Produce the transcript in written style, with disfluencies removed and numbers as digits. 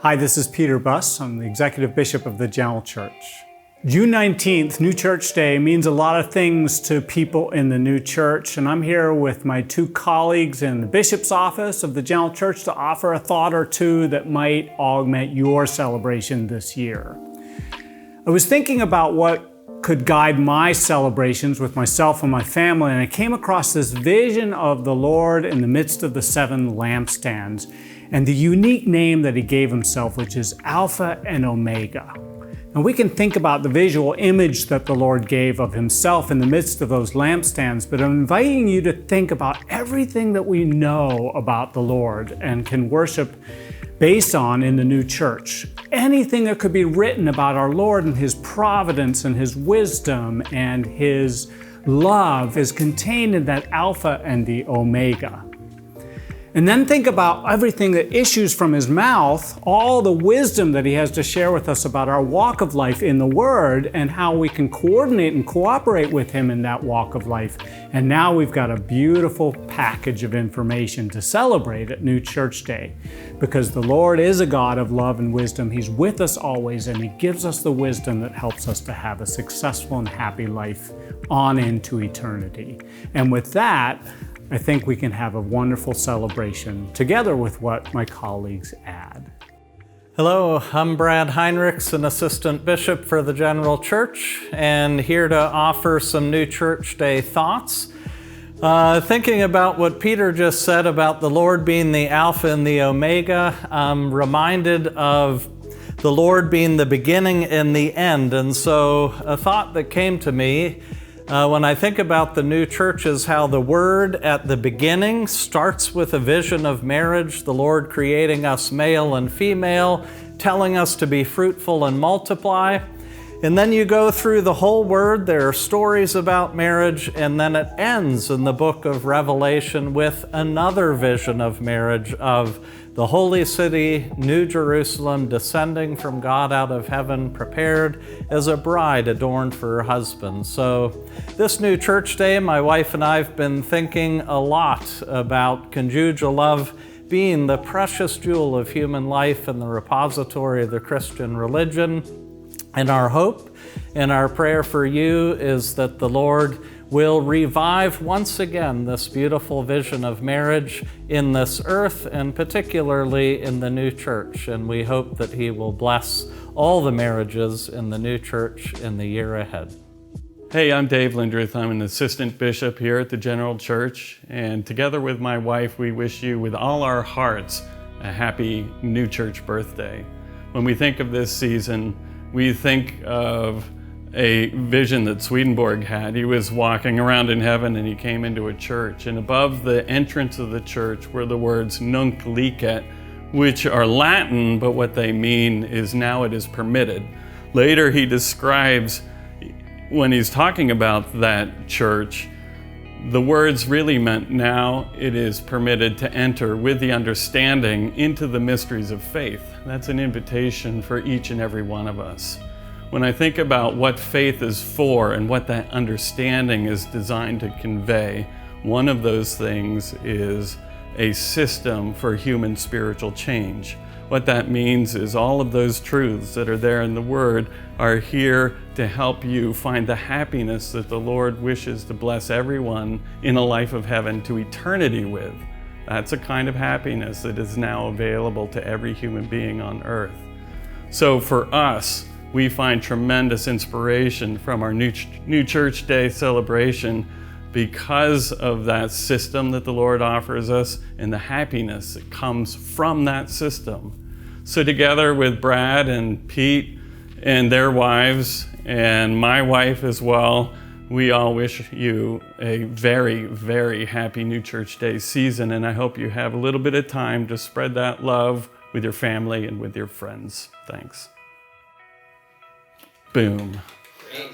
Hi, this is Peter Buss. I'm the Executive Bishop of the General Church. June 19th, New Church Day, means a lot of things to people in the new church, and I'm here with my two colleagues in the Bishop's office of the General Church to offer a thought or two that might augment your celebration this year. I was thinking about what could guide my celebrations with myself and my family, and I came across this vision of the Lord in the midst of the 7 lampstands and the unique name that he gave himself, which is Alpha and Omega. And we can think about the visual image that the Lord gave of himself in the midst of those lampstands, but I'm inviting you to think about everything that we know about the Lord and can worship based on in the new church. Anything that could be written about our Lord and his providence and his wisdom and his love is contained in that Alpha and the Omega. And then think about everything that issues from his mouth, all the wisdom that he has to share with us about our walk of life in the Word and how we can coordinate and cooperate with him in that walk of life. And now we've got a beautiful package of information to celebrate at New Church Day, because the Lord is a God of love and wisdom. He's with us always, and he gives us the wisdom that helps us to have a successful and happy life on into eternity. And with that, I think we can have a wonderful celebration together with what my colleagues add. Hello, I'm Brad Heinrichs, an assistant bishop for the General Church, and here to offer some New Church Day thoughts. Thinking about what Peter just said about the Lord being the Alpha and the Omega, I'm reminded of the Lord being the beginning and the end. And so a thought that came to me when I think about the new church is how the Word at the beginning starts with a vision of marriage, the Lord creating us male and female, telling us to be fruitful and multiply. And then you go through the whole Word, there are stories about marriage, and then it ends in the book of Revelation with another vision of marriage, of the holy city, New Jerusalem, descending from God out of heaven, prepared as a bride adorned for her husband. So this New Church Day, my wife and I have been thinking a lot about conjugal love being the precious jewel of human life and the repository of the Christian religion. And our hope and our prayer for you is that the Lord will revive once again this beautiful vision of marriage in this earth, and particularly in the new church. And we hope that he will bless all the marriages in the new church in the year ahead. Hey, I'm Dave Lindrooth. I'm an assistant bishop here at the General Church, and together with my wife, we wish you with all our hearts a happy new church birthday. When we think of this season, we think of a vision that Swedenborg had. He was walking around in heaven and he came into a church, and above the entrance of the church were the words "Nunc licet," which are Latin, but what they mean is now it is permitted. Later he describes, when he's talking about that church, the words really meant now it is permitted to enter with the understanding into the mysteries of faith. That's an invitation for each and every one of us. When I think about what faith is for and what that understanding is designed to convey, one of those things is a system for human spiritual change. What that means is all of those truths that are there in the Word are here to help you find the happiness that the Lord wishes to bless everyone in a life of heaven to eternity with. That's a kind of happiness that is now available to every human being on earth. So for us, we find tremendous inspiration from our New Church Day celebration because of that system that the Lord offers us and the happiness that comes from that system. So together with Brad and Pete and their wives and my wife as well, we all wish you a very, very happy New Church Day season, and I hope you have a little bit of time to spread that love with your family and with your friends. Thanks. Boom. Great.